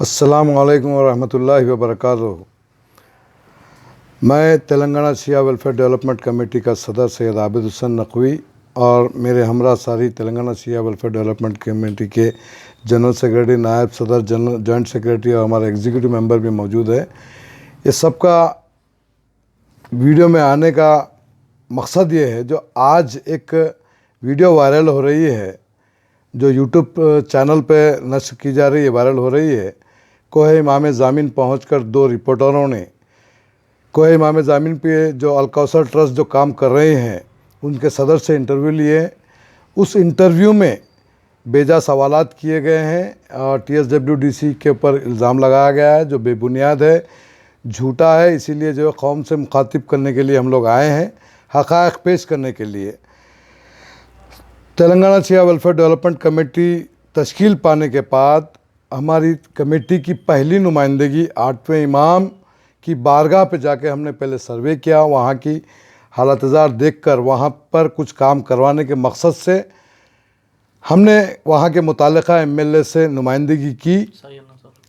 अस्सलामु अलैकुम वरहमतुल्लाहि वबरकातुहू। मैं तेलंगाना शिया वेलफेयर डेवलपमेंट कमेटी का सदर सैयद आबिद हुसैन नकवी और मेरे हमरा सारी तेलंगाना शिया वेलफेयर डेवलपमेंट कमेटी के जनरल सेक्रेटरी, नायब सदर, जनरल जॉइंट सेक्रेटरी और हमारे एग्जीक्यूटिव मेंबर भी मौजूद है। ये सबका वीडियो में आने का मकसद ये है, जो आज एक वीडियो वायरल हो रही है, जो यूट्यूब चैनल पे नश्र की जा रही है, वायरल हो रही है। कोहे इमाम ज़ामिन पहुंचकर दो रिपोर्टरों ने कोहे इमाम ज़ामिन पे जो अलकौसर ट्रस्ट जो काम कर रहे हैं उनके सदर से इंटरव्यू लिए। उस इंटरव्यू में बेजा सवालात किए गए हैं और TSWDC के ऊपर इल्ज़ाम लगाया गया है जो बेबुनियाद है, झूठा है। इसीलिए जो कौम से मुखातिब करने के लिए हम लोग आए हैं, हक़ाइक़ पेश करने के लिए। तेलंगाना शिया वेलफेयर डेवलपमेंट कमेटी तश्कील पाने के बाद हमारी कमेटी की पहली नुमाइंदगी 8वें इमाम की बारगाह पे जाके हमने पहले सर्वे किया। वहाँ की हालत-ए-ज़ार देखकर वहाँ पर कुछ काम करवाने के मकसद से हमने वहाँ के मुताल्लिक़ा MLA से नुमाइंदगी की।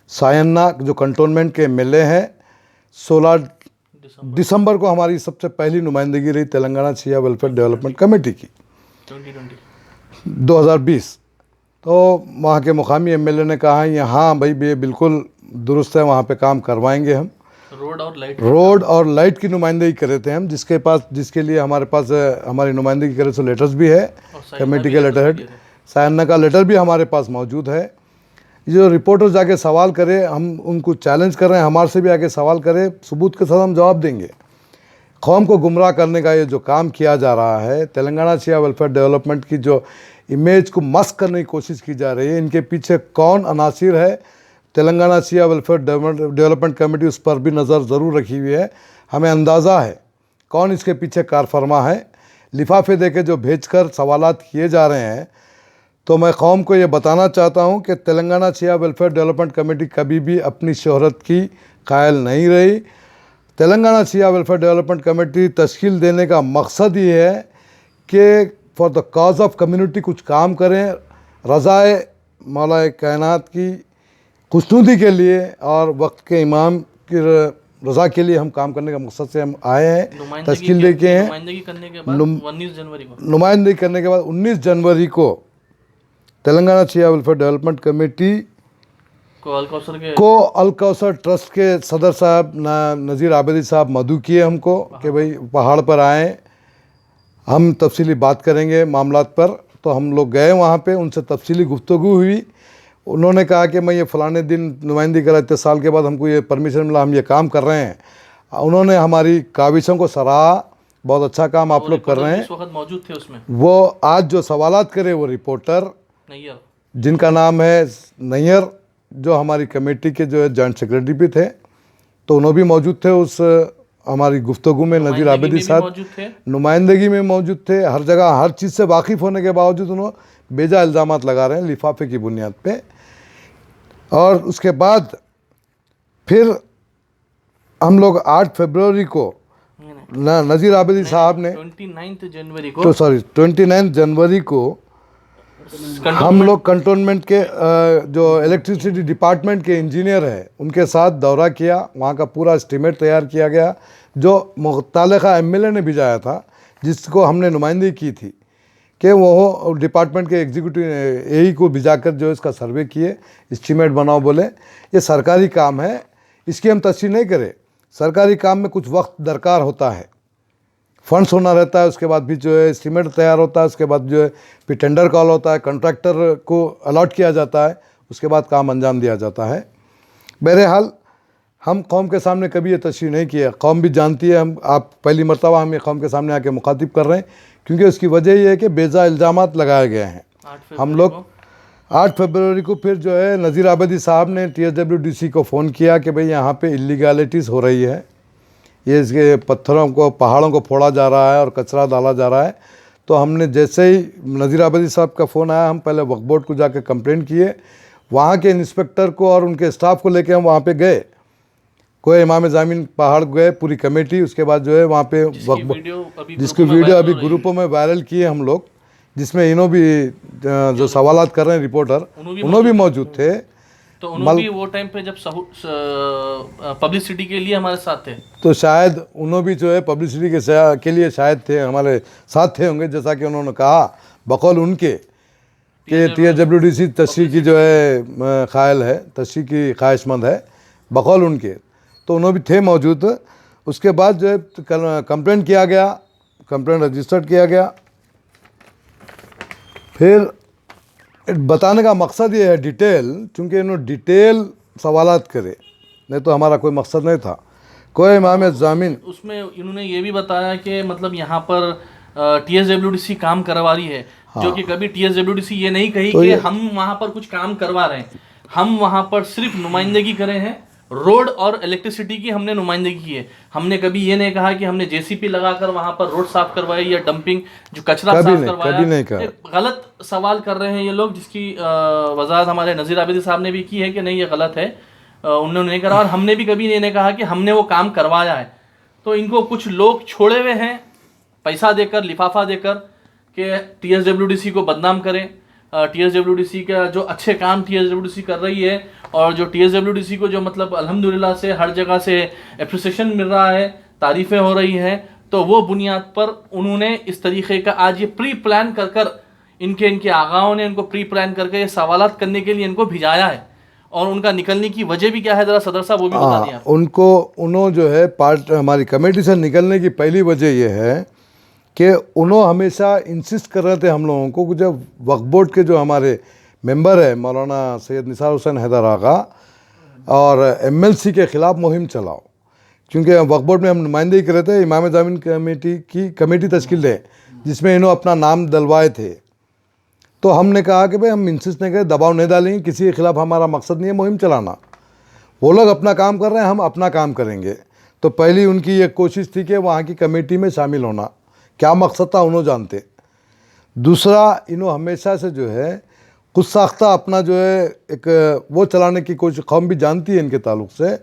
सायन्ना जो कंटोनमेंट के MLA हैं, 16 दिसंबर को हमारी सबसे पहली नुमाइंदगी रही तेलंगाना शिया वेलफेयर डेवलपमेंट कमेटी की 2020। तो वहाँ के मुकामी MLA ने कहा यहाँ भाई ये बिल्कुल दुरुस्त है, वहाँ पे काम करवाएंगे हम। रोड और लाइट की नुमाइंदगी करे थे हम, जिसके लिए हमारे पास हमारी नुमाइंदगी करे तो लेटर्स भी है, कमेटी के लेटर हेड सायन्ना का लेटर भी हमारे पास मौजूद है। जो रिपोर्टर जाके सवाल करे, हम उनको चैलेंज कर रहे हैं, हमारे से भी आके सवाल करे, सबूत के साथ हम जवाब देंगे। कौम को गुमराह करने का ये जो काम किया जा रहा है, तेलंगाना शिया वेलफेयर डेवलपमेंट की जो इमेज को मस्क करने की कोशिश की जा रही है, इनके पीछे कौन अनासिर है, तेलंगाना शिया वेलफेयर डेवलपमेंट कमेटी उस पर भी नज़र ज़रूर रखी हुई है। हमें अंदाज़ा है कौन इसके पीछे कारफरमा है। लिफाफे देके जो भेजकर सवालात किए जा रहे हैं, तो मैं कौम को ये बताना चाहता हूँ कि तेलंगाना शिया वेलफेयर डेवलपमेंट कमेटी कभी भी अपनी शोहरत की कायल नहीं रही। तेलंगाना शिया वेलफेयर डेवलपमेंट कमेटी तश्कील देने का मकसद ये है कि for the cause of community कुछ काम करें, रज़ाए मौलाए कायनात की खुशनुदी के लिए और वक्त के इमाम की रज़ा के लिए हम काम करने का मकसद से हम आए हैं। तश्कील लेके हैं। नुमाइंदगी करने के बाद 19 जनवरी को तेलंगाना शिया वेलफेयर डेवलपमेंट कमेटी को अलकौसर ट्रस्ट के सदर साहब नज़ीर आबिदी साहब मदऊ किए हमको कि भाई पहाड़ पर आएँ, हम तफसीली बात करेंगे मामलात पर। तो हम लोग गए वहाँ पे, उनसे तफसीली गुफ्तगू हुई। उन्होंने कहा कि मैं ये फ़लाने दिन नुमाइंदगी करा, इतने साल के बाद हमको ये परमिशन मिला, हम ये काम कर रहे हैं। उन्होंने हमारी काविशों को सराहा, बहुत अच्छा काम आप लोग कर रहे हैं। इस वक्त मौजूद थे उसमें। वो आज जो सवालात करे वो रिपोर्टर जिनका नाम है नैयर, जो हमारी कमेटी के जो है जॉइंट सेक्रेटरी भी थे, तो उन्होंने भी मौजूद थे उस हमारी गुफ्तगू में। नज़ीर आबिदी साहब नुमाइंदगी में मौजूद थे। हर जगह हर चीज़ से वाकिफ़ होने के बावजूद उन्होंने बेजा इल्ज़ामात लगा रहे हैं लिफाफे की बुनियाद पे। और उसके बाद फिर हम लोग 8 फरवरी को नज़ीर आबिदी साहब ने 29 जनवरी को हम लोग कंटोनमेंट के जो इलेक्ट्रिसिटी डिपार्टमेंट के इंजीनियर है उनके साथ दौरा किया। वहाँ का पूरा एस्टीमेट तैयार किया गया जो मुताल्लिक़ा MLA ने भिजाया था, जिसको हमने नुमाइंदगी की थी कि वो डिपार्टमेंट के एग्जीक्यूटिव AE को भिजाकर जो इसका सर्वे किए, एस्टीमेट बनाओ बोले। ये सरकारी काम है, इसकी हम तस्दीक नहीं करें। सरकारी काम में कुछ वक्त दरकार होता है, फंड्स होना रहता है, उसके बाद भी जो है एस्टीमेट तैयार होता है, उसके बाद जो है फिर टेंडर कॉल होता है, कॉन्ट्रैक्टर को अलॉट किया जाता है, उसके बाद काम अंजाम दिया जाता है। बहरहाल हम कौम के सामने कभी ये तशरीह नहीं किया, कौम भी जानती है। हम आप पहली मरतबा हम ये कौम के सामने आके मुखातिब कर रहे हैं, क्योंकि उसकी वजह ये है कि बेजा इल्ज़ामात लगाए गए हैं। हम लोग 8 फरवरी को फिर जो है नज़ीर आबिदी साहब ने TSWDC को फ़ोन किया कि भाई यहाँ पे इलीगैलिटीज़ हो रही है, ये इसके पत्थरों को, पहाड़ों को फोड़ा जा रहा है और कचरा डाला जा रहा है। तो हमने जैसे ही नज़ीर आबिदी साहब का फ़ोन आया, हम पहले वक्फ बोर्ड को जाकर कंप्लेंट किए। वहाँ के इंस्पेक्टर को और उनके स्टाफ को लेके हम वहाँ पे गए, कोई इमाम ज़ामिन पहाड़ गए, पूरी कमेटी। उसके बाद जो है वहाँ पे जिसकी वीडियो अभी ग्रुपों में वायरल किए हम लोग, जिसमें इन्हों भी जो सवालात कर रहे हैं रिपोर्टर, उन्होंने भी मौजूद थे। तो उन्होंने भी वो टाइम पे जब पब्लिसिटी के लिए हमारे साथ थे, तो शायद उन्होंने भी जो है पब्लिसिटी के लिए शायद थे, हमारे साथ थे होंगे, जैसा कि उन्होंने कहा बकौल उनके कि TSWDC तशरीह की जो है ख़ायल है, तशरीह की ख्वाहिशमंद है, बकौल उनके, तो उन्होंने भी थे मौजूद। उसके बाद जो है कंप्लेंट किया गया, कंप्लेंट रजिस्टर्ड किया गया। फिर बताने का मकसद ये है डिटेल, चूँकि इन्होंने डिटेल सवालात करे, नहीं तो हमारा कोई मकसद नहीं था। कोई इमाम ज़ामिन उसमें इन्होंने ये भी बताया कि मतलब यहाँ पर TSWDC काम करवा रही है, जो कि कभी TSWDC ये नहीं कही कि हम वहाँ पर कुछ काम करवा रहे हैं। हम वहाँ पर सिर्फ नुमाइंदगी करे हैं, रोड और इलेक्ट्रिसिटी की हमने नुमाइंदगी की है। हमने कभी ये नहीं कहा कि हमने JCP लगाकर वहाँ पर रोड साफ करवाई या डंपिंग जो कचरा साफ करवाया। गलत सवाल कर रहे हैं ये लोग, जिसकी वजाहत हमारे नज़ीर आबिदी साहब ने भी की है कि नहीं ये गलत है, उन्होंने नहीं करा। और हमने भी कभी ये नहीं कहा कि हमने वो काम करवाया है। तो इनको कुछ लोग छोड़े हुए हैं पैसा देकर, लिफाफा देकर, कि TSWDC को बदनाम करें, TSWDC का जो अच्छे काम TSWDC कर रही है, और जो TSWDC को जो मतलब अल्हम्दुलिल्लाह से हर जगह से एप्रिसिएशन मिल रहा है, तारीफ़ें हो रही हैं, तो वो बुनियाद पर उन्होंने इस तरीक़े का आज ये प्री प्लान कर इनके आगाओं ने इनको प्री प्लान करके ये सवालात करने के लिए इनको भिजाया है। और उनका निकलने की वजह भी क्या है, ज़रा सदर साहब वो भी बता दिया। उन्होंने जो है हमारी कमेटी से निकलने की पहली वजह यह है कि उन्होंने हमेशा इंसिस्ट कर रहे थे हम लोगों को कि जब वक्फ बोर्ड के जो हमारे मेंबर है मौलाना सैयद निसार हुसैन हैदर आगा और MLC के ख़िलाफ़ मुहिम चलाओ, क्योंकि वक्फ बोर्ड में हम नुमाइंदगी कर रहे थे, इमाम ज़ामिन कमेटी की कमेटी तश्कील दें जिसमें इन्होंने अपना नाम डलवाए थे। तो हमने कहा कि भाई हम इंसिस्ट नहीं करें, दबाव नहीं डालेंगे, किसी के ख़िलाफ़ हमारा मकसद नहीं है मुहिम चलाना। वो लोग अपना काम कर रहे हैं, हम अपना काम करेंगे। तो पहली उनकी ये कोशिश थी कि वहाँ की कमेटी में शामिल होना, क्या मकसद था उन्होंने जानते। दूसरा, इन्होंने हमेशा से जो है खुद साख्ता अपना जो है एक वो चलाने की कोशिश, कौम भी जानती है इनके ताल्लुक़ से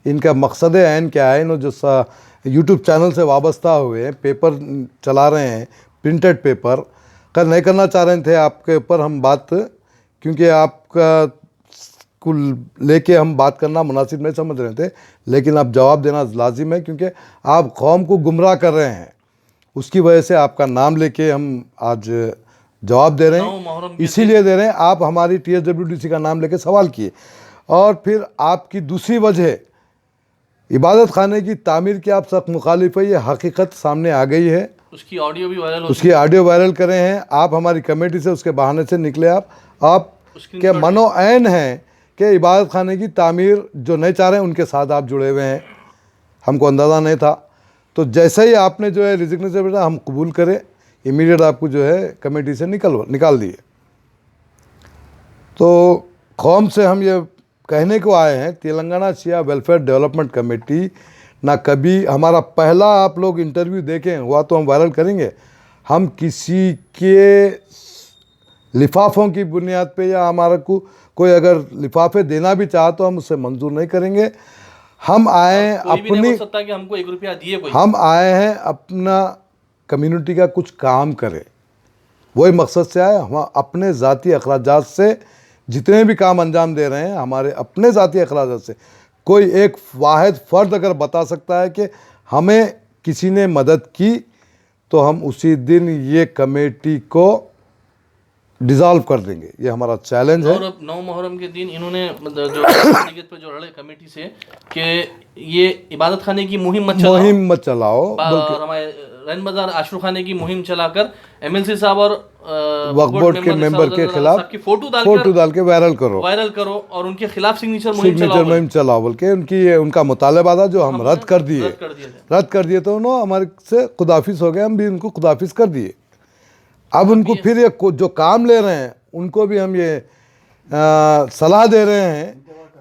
इनका मकसद ऐन क्या है। इन्होंने जो यूट्यूब चैनल से वाबस्ता हुए पेपर चला रहे हैं, प्रिंटेड पेपर नहीं करना चाह रहे थे आपके ऊपर हम बात, क्योंकि आपका को लेके हम बात करना मुनासिब नहीं समझ रहे थे, लेकिन अब जवाब देना लाजिम है क्योंकि आप कौम को गुमराह कर रहे हैं। उसकी वजह से आपका नाम लेके हम आज जवाब दे रहे हैं, इसीलिए दे रहे हैं। आप हमारी TSWDC का नाम लेके सवाल किए, और फिर आपकी दूसरी वजह इबादत खाने की तामीर की आप सख्त मुखालिफ है, ये हकीकत सामने आ गई है। उसकी ऑडियो भी वायरल, उसकी ऑडियो वायरल करे हैं आप हमारी कमेटी से, उसके बहाने से निकले आप के मनो ऐन हैं कि इबादत खाने की तामीर जो नहीं चाह रहे हैं उनके साथ आप जुड़े हुए हैं। हमको अंदाज़ा नहीं था। तो जैसे ही आपने जो है रिजिग्नेशन भेजा, हम कबूल करें, इमीडिएट आपको जो है कमेटी से निकाल दिए। तो कौम से हम ये कहने को आए हैं, तेलंगाना शिया वेलफेयर डेवलपमेंट कमेटी ना कभी, हमारा पहला आप लोग इंटरव्यू देखें हुआ तो हम वायरल करेंगे, हम किसी के लिफाफों की बुनियाद पे या हमारा को कोई अगर लिफाफे देना भी चाहा तो हम उससे मंजूर नहीं करेंगे। हम आए अपनी, कि हमको 1 रुपया दिए कोई, हम आए हैं अपना कम्युनिटी का कुछ काम करें, वही मकसद से आए। हम अपने ज़ाती अखराजात से जितने भी काम अंजाम दे रहे हैं, हमारे अपने ज़ाती अखराजात से कोई एक वाहिद फ़र्द अगर बता सकता है कि हमें किसी ने मदद की, तो हम उसी दिन ये कमेटी को डिज़ॉल्व कर देंगे। ये हमारा चैलेंज है। 9 मुहर्रम के दिन इन्होंने पे जो लड़े कमेटी से कि ये इबादत खाने की मुहिम मत चलाओ, बल्कि हमारे रैन बाजार आशरू खाने की मुहिम चलाकर MLC साहब और वक्फ बोर्ड के मेंबर के खिलाफ फोटो डाल के वायरल करो और उनके खिलाफ सिग्नेचर मुहिम चलाओ, बल्कि उनका मुतालबा था जो हम रद्द कर दिए। तो उन्होंने हमारे से खुदाफिज हो गए, हम भी उनको खुदाफिज कर दिए। अब उनको फिर ये जो काम ले रहे हैं उनको भी हम ये सलाह दे रहे हैं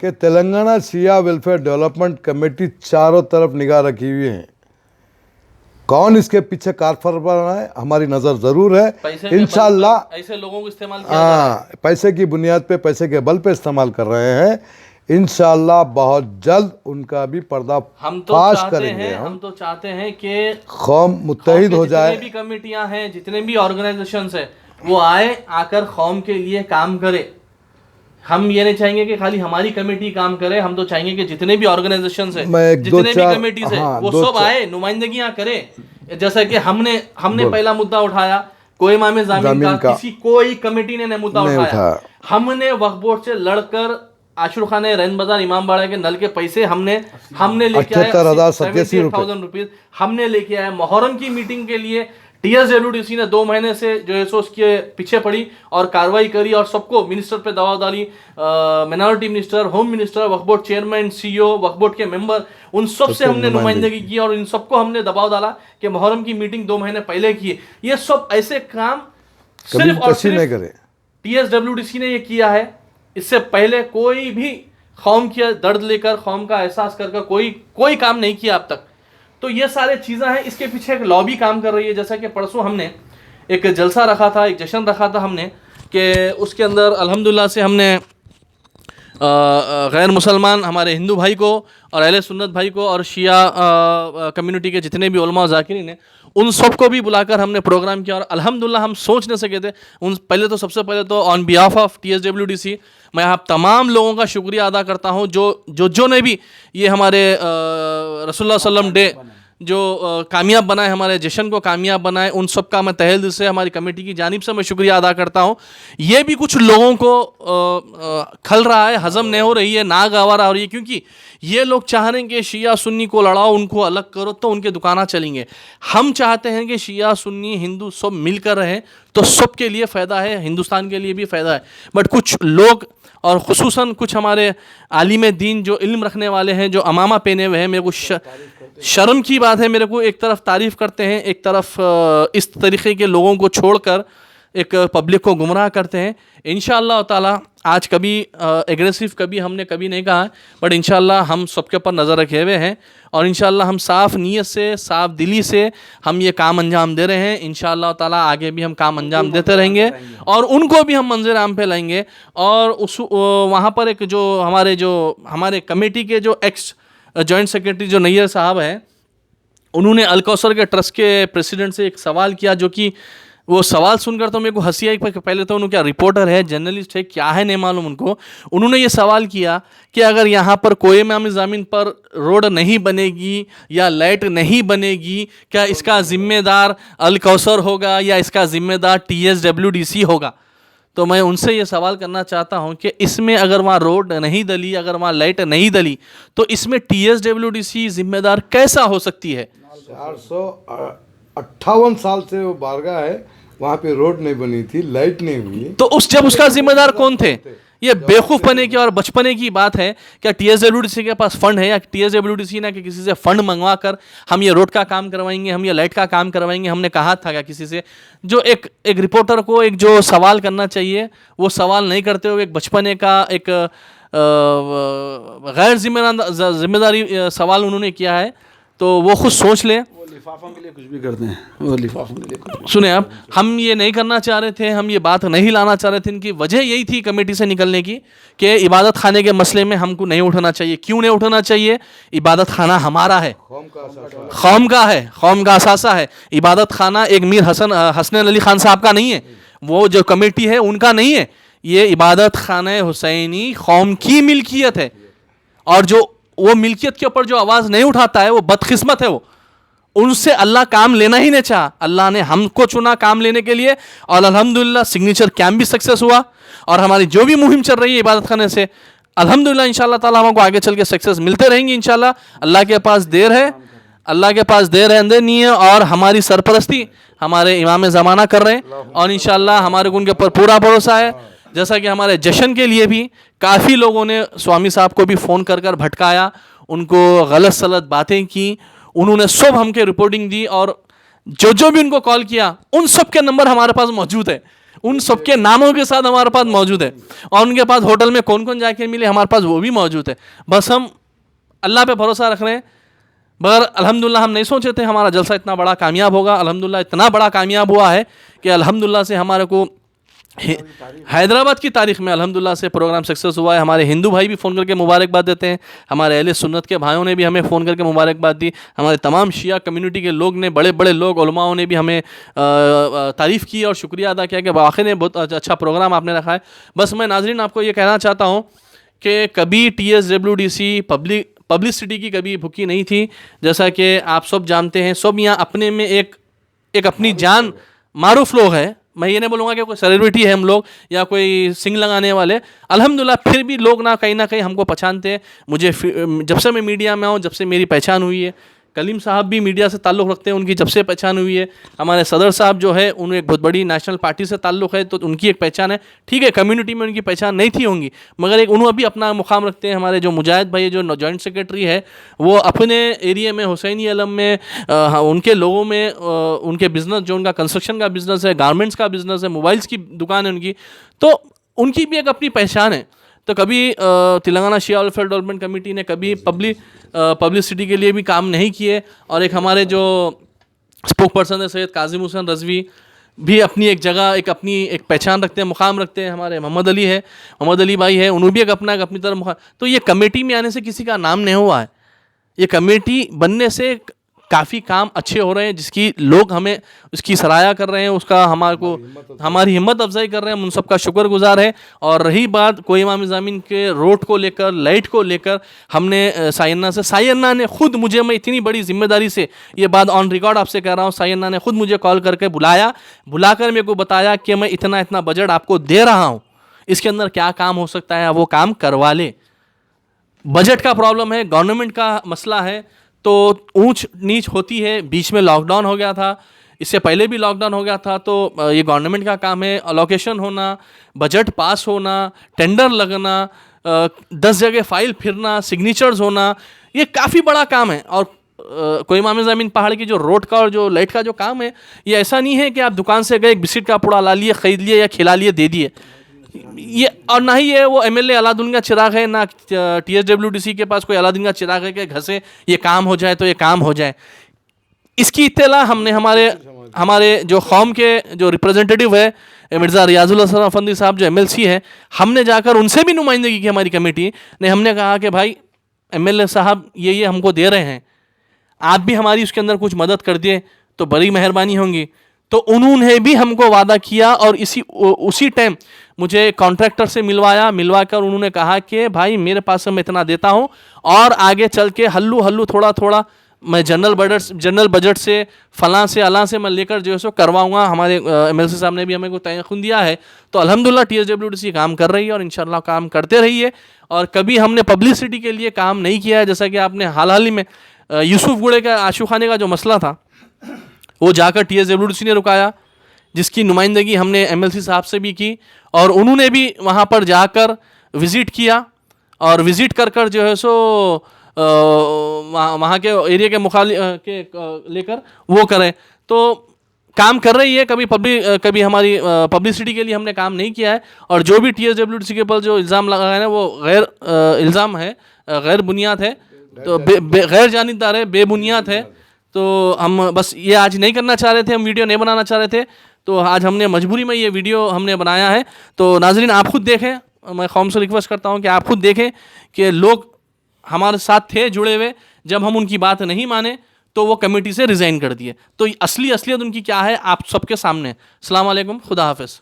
कि तेलंगाना शिया वेलफेयर डेवलपमेंट कमेटी चारों तरफ निगाह रखी हुई है। कौन इसके पीछे कारफरमान है, हमारी नज़र ज़रूर है। इंशाअल्लाह ऐसे लोगों को इस्तेमाल किया पैसे की बुनियाद पे, पैसे के बल पे इस्तेमाल कर रहे हैं। इंशाअल्लाह बहुत जल्द उनका भी पर्दाफाश करेंगे। हम तो चाहते हैं कि कौम मुत्तहिद हो जाए। जितने भी कमेटियां हैं, जितने भी ऑर्गेनाइजेशंस हैं, वो आकर कौम के लिए काम करे। हम ये नहीं चाहेंगे कि खाली हमारी कमेटी काम करे, हम तो चाहेंगे कि जितने भी ऑर्गेनाइजेशंस है, मैं जितने भी 2-4 कमेटीज है, हाँ, वो दो सब आए, नुमाइंदगियां करे। जैसा कि हमने पहला मुद्दा उठाया कोहिमा में जमीन का, किसी कोई कमेटी ने मुद्दा उठाया। हमने वक्फ बोर्ड से लड़कर आशुर खान रैन बाजार इमामबाड़ा के नल के पैसे हमने लेके आए 78,087 रुपीज हमने लेके आए। मुहर्रम की मीटिंग के लिए TSWDC ने 2 महीने से जो है सो उसके पीछे पड़ी और कार्रवाई करी और सबको मिनिस्टर पे दबाव डाली, मिनॉरिटी मिनिस्टर, होम मिनिस्टर, वक्फ बोर्ड चेयरमैन, CEO, वक्फ बोर्ड के मेंबर, उन सब से हमने नुमाइंदगी की और इन सबको हमने दबाव डाला कि मुहर्रम की मीटिंग 2 महीने पहले की। ये सब ऐसे काम सिर्फ और सिर्फ TSWDC ने ये किया है। इससे पहले कोई भी कौम के दर्द लेकर, कौम का एहसास कर कोई काम नहीं किया अब तक। तो ये सारे चीज़ें हैं, इसके पीछे एक लॉबी काम कर रही है। जैसा कि परसों हमने एक जलसा रखा था, एक जश्न रखा था हमने, कि उसके अंदर अल्हम्दुलिल्लाह से हमने गैर मुसलमान हमारे हिंदू भाई को और अहले सुन्नत भाई को और शिया कम्युनिटी के जितने भी उलमा ज़ाकिरीन हैं उन सबको भी बुलाकर हमने प्रोग्राम किया। और अल्हम्दुलिल्लाह हम सोच नहीं सके थे पहले तो सबसे पहले तो ऑन बिहाफ ऑफ TSWDC मैं आप तमाम लोगों का शुक्रिया अदा करता हूँ जो ने भी ये हमारे रसूलुल्लाह सल्लम डे जो कामयाब बनाए, हमारे जश्न को कामयाब बनाए, उन सब का मैं तहे दिल से हमारी कमेटी की जानिब से मैं शुक्रिया अदा करता हूँ। ये भी कुछ लोगों को खल रहा है, हज़म नहीं हो रही है, नाग आवारा हो रही है, क्योंकि ये लोग चाह रहे हैं कि शिया सुन्नी को लड़ाओ, उनको अलग करो तो उनके दुकाना चलेंगे। हम चाहते हैं कि शिया सुन्नी हिंदू सब मिलकर रहें तो सबके लिए फ़ायदा है, हिंदुस्तान के लिए भी फ़ायदा है। बट कुछ लोग और ख़ुसूसन कुछ हमारे आलिम दीन जो इल्म रखने वाले हैं, जो अमामा पहने हुए हैं, मेरे को शर्म की बात है, मेरे को एक तरफ तारीफ़ करते हैं, एक तरफ इस तरीक़े के लोगों को छोड़कर एक पब्लिक को गुमराह करते हैं। इंशाअल्लाह ताला आज कभी एग्रेसिव कभी हमने कभी नहीं कहा, बट इंशाअल्लाह हम सबके ऊपर नज़र रखे हुए हैं और इंशाअल्लाह हम साफ़ नीयत से, साफ़ दिली से हम ये काम अंजाम दे रहे हैं। इंशाअल्लाह ताला आगे भी हम काम अंजाम देते रहेंगे और उनको भी हम मंज़िल आम पे लाएंगे। और उस वहाँ पर एक जो हमारे कमेटी के जो एक्स जॉइंट सेक्रेटरी जो नैयर साहब हैं, उन्होंने अलकौसर के ट्रस्ट के प्रेसिडेंट से एक सवाल किया, जो कि वो सवाल सुनकर तो मेरे को हंसी आई। पहले तो उन्होंने क्या रिपोर्टर है, जर्नलिस्ट है, क्या है नहीं मालूम उनको। उन्होंने ये सवाल किया कि अगर यहाँ पर कोहिमा में ज़मीन पर रोड नहीं बनेगी या लाइट नहीं बनेगी, क्या इसका ज़िम्मेदार अलकौसर होगा या इसका ज़िम्मेदार TSWDC होगा? तो मैं उनसे ये सवाल करना चाहता हूँ कि इसमें अगर वहाँ रोड नहीं डली, अगर वहाँ लाइट नहीं डली, तो इसमें TSWDC ज़िम्मेदार कैसा हो सकती है? 458 साल से वो बारगाह है, वहाँ पे रोड नहीं बनी थी, लाइट नहीं हुई। तो जब उसका जिम्मेदार कौन थे? ये बेवकूफ़ बने की और बचपने की बात है। क्या TSWDC के पास फंड है या TSWDC ने कि किसी से फंड मंगवा कर हम ये रोड का काम करवाएंगे, हम ये लाइट का काम करवाएंगे? हमने कहा था क्या किसी से? जो एक रिपोर्टर को एक जो सवाल करना चाहिए वो सवाल नहीं करते हुए एक बचपने का एक गैर जिम्मेदारी सवाल उन्होंने किया है, तो वो खुद सोच लें। वो लिफाफों के लिए कुछ भी करते हैं, वो लिफाफों के लिए कुछ भी। सुने आप, हम ये नहीं करना चाह रहे थे, हम ये बात नहीं लाना चाह रहे थे। इनकी वजह यही थी कमेटी से निकलने की कि इबादत खाने के मसले में हमको नहीं उठाना चाहिए। क्यों नहीं उठाना चाहिए? इबादत खाना हमारा है, कौम का है, कौम का असासा है। इबादत खाना एक मीर हसन अली खान साहब का नहीं है, वो जो कमेटी है उनका नहीं है। ये इबादत खाना हुसैनी कौम की मिल्कियत है और जो वो मिल्कियत के ऊपर जो आवाज़ नहीं उठाता है वो बदकिस्मत है। वो उनसे अल्लाह काम लेना ही नहीं चाहा। अल्लाह ने हमको चुना काम लेने के लिए और अल्हम्दुलिल्लाह सिग्नेचर कैंप भी सक्सेस हुआ और हमारी जो भी मुहिम चल रही है इबादत खाने से अल्हम्दुलिल्लाह इंशाअल्लाह ताला हमको आगे चल के सक्सेस मिलते रहेंगी इंशाअल्लाह। अल्लाह के पास देर है, अल्लाह के पास देर है अंदर नहीं है और हमारी सरपरस्ती हमारे इमाम ज़माना कर रहे हैं और इंशाअल्लाह हमारे को उनके ऊपर पूरा भरोसा है। जैसा कि हमारे जश्न के लिए भी काफ़ी लोगों ने स्वामी साहब को भी फ़ोन कर कर भटकाया, उनको गलत सलत बातें की, उन्होंने सब हमके रिपोर्टिंग दी और जो भी उनको कॉल किया उन सब के नंबर हमारे पास मौजूद है, उन सब के नामों के साथ हमारे पास मौजूद है और उनके पास होटल में कौन कौन जाके मिले हमारे पास वो भी मौजूद है। बस हम अल्लाह पे भरोसा रख रहे हैं। मगर अल्हम्दुलिल्लाह हम नहीं सोचे थे हमारा जलसा इतना बड़ा कामयाब होगा। अल्हम्दुलिल्लाह इतना बड़ा कामयाब हुआ है कि अल्हम्दुलिल्लाह से हमारे को हैदराबाद की तारीख में अल्हम्दुलिल्लाह से प्रोग्राम सक्सेस हुआ है। हमारे हिंदू भाई भी फ़ोन करके मुबारकबाद देते हैं, हमारे अहले सुन्नत के भाइयों ने भी हमें फ़ोन करके मुबारकबाद दी, हमारे तमाम शिया कम्युनिटी के लोग ने, बड़े बड़े लोग उलमाओं ने भी हमें तारीफ़ की और शुक्रिया अदा किया कि वाकई में बहुत अच्छा प्रोग्राम आपने रखा है। बस मैं नाज़रीन आपको ये कहना चाहता हूँ कि कभी TSWDC पब्लिसिटी की कभी भूखी नहीं थी। जैसा कि आप सब जानते हैं, सब यहाँ अपने में एक अपनी जान मारूफ लोग हैं। मैं ये नहीं बोलूँगा कि कोई सेलिब्रिटी है हम लोग या कोई सिंग लगाने वाले, अल्हम्दुलिल्लाह फिर भी लोग ना कहीं हमको पहचानते हैं। मुझे जब से मैं मीडिया में आऊँ, जब से मेरी पहचान हुई है, कलीम साहब भी मीडिया से ताल्लुक़ रखते हैं, उनकी जब से पहचान हुई है। हमारे सदर साहब जो है उन्हें एक बहुत बड़ी नेशनल पार्टी से ताल्लुक़ है, तो उनकी एक पहचान है। ठीक है, कम्युनिटी में उनकी पहचान नहीं थी होंगी, मगर एक उन्होंने भी अपना मुकाम रखते हैं। हमारे जो मुजाहिद भाई जो जॉइंट सेक्रेटरी है, वो अपने एरिया में हुसैनी आलम में उनके लोगों में उनके बिज़नेस, जो उनका कंस्ट्रक्शन का बिज़नेस है, गारमेंट्स का बिज़नेस है, मोबाइल्स की दुकान है उनकी, तो उनकी भी एक अपनी पहचान है। तो कभी तेलंगाना शिया वेलफेयर डेवलपमेंट कमेटी ने कभी पब्लिसिटी के लिए भी काम नहीं किए। और एक हमारे जो स्पोक पर्सन है सैयद काजिम हुसैन रज़वी भी अपनी एक जगह अपनी एक पहचान रखते हैं, मुकाम रखते हैं। हमारे मोहम्मद अली भाई है, उन्होंने भी एक अपनी तरफ मुकाम। तो ये कमेटी में आने से किसी का नाम नहीं हुआ है, ये कमेटी बनने से काफ़ी काम अच्छे हो रहे हैं, जिसकी लोग हमें उसकी सराहना कर रहे हैं, उसका हमारी हिम्मत अफजाई कर रहे हैं, हम उन सबका शुक्रगुजार है। और रही बात कोहिमा मिज़ामिन के रोड को लेकर, लाइट को लेकर, हमने सायन्ना ने खुद मुझे, मैं इतनी बड़ी जिम्मेदारी से ये बात ऑन रिकॉर्ड आपसे कह रहा हूँ, सायन्ना ने खुद मुझे कॉल करके बुलाकर मेरे को बताया कि मैं इतना बजट आपको दे रहा हूँ, इसके अंदर क्या काम हो सकता है, वो काम करवा ले। बजट का प्रॉब्लम है, गवर्नमेंट का मसला है, तो ऊंच नीच होती है। बीच में लॉकडाउन हो गया था, इससे पहले भी लॉकडाउन हो गया था, तो ये गवर्नमेंट का काम है। अलोकेशन होना, बजट पास होना, टेंडर लगना, 10 जगह फाइल फिरना, सिग्नेचर्स होना, ये काफ़ी बड़ा काम है। और कोहिमा में ज़मीन पहाड़ की जो रोड का और जो लाइट का जो काम है, ये ऐसा नहीं है कि आप दुकान से गए, एक बिस्किट का पुड़ा ला लिए, ख़रीद लिए या खिला लिए, दे दिए। ये और ना ही ये वो MLA अलाउद्दीन का चिराग है, ना TSWDC के पास कोई अलाउद्दीन का चिराग है कि घर से ये काम हो जाए तो ये काम हो जाए। इसकी इत्तला हमने हमारे जो कौम के जो रिप्रेजेंटेटिव है मिर्ज़ा रियाजुल हसन अफंदी साहब जो MLC है, हमने जाकर उनसे भी नुमाइंदगी की हमारी कमेटी ने। हमने कहा कि भाई MLA साहब ये हमको दे रहे हैं, आप भी हमारी उसके अंदर कुछ मदद कर दिए तो बड़ी मेहरबानी होंगी। तो उन्होंने भी हमको वादा किया और उसी टाइम मुझे कॉन्ट्रैक्टर से मिलवाकर उन्होंने कहा कि भाई मेरे पास से मैं इतना देता हूँ और आगे चल के हल्लू थोड़ा मैं जनरल बजट से फलां से अलां से मैं लेकर जो है सो करवाऊँगा। हमारे MLC साहब ने भी हमें को तयख़ुन दिया है। तो अल्हम्दुलिल्लाह TSWDC काम कर रही है और इंशाल्लाह काम करते रही है। और कभी हमने पब्लिसिटी के लिए काम नहीं किया है। जैसा कि आपने हाल ही में यूसुफगुड़े का आशू खाने का जो मसला था, वो जाकर TSWDC ने रुकाया, जिसकी नुमाइंदगी हमने MLC साहब से भी की और उन्होंने भी वहाँ पर जाकर विज़िट किया और विज़िट कर जो है सो वहाँ के एरिया के लेकर वो करें। तो काम कर रही है। कभी हमारी पब्लिसिटी के लिए हमने काम नहीं किया है। और जो भी TSWDC के ऊपर जो इल्ज़ाम लगाए हैं वो इल्ज़ाम है, गैर बुनियाद है, तो गैर जानिबदार है, बेबुनियाद है। तो हम बस ये आज नहीं करना चाह रहे थे, हम वीडियो नहीं बनाना चाह रहे थे, तो आज हमने मजबूरी में ये वीडियो हमने बनाया है। तो नाज़रीन आप खुद देखें, मैं कौम से रिक्वेस्ट करता हूँ कि आप खुद देखें कि लोग हमारे साथ थे जुड़े हुए, जब हम उनकी बात नहीं माने तो वो कमेटी से रिज़ाइन कर दिए। तो असलियत उनकी क्या है आप सबके सामने। अस्सलाम वालेकुम, खुदा हाफ़िज़।